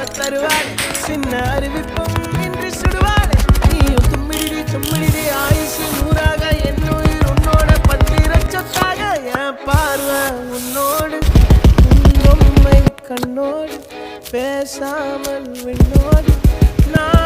தருவாள் சின்ன அறிவிப்பும் இன்று சுடுவாள் நீயும் தும்மிடி ஆயுசு நூறாக என் உயிர் உன்னோட பத்திர சொத்தாக என் பார்வை உன்னோடு உண்மை கண்ணோடு பேசாமல் விண்ணோடு நான்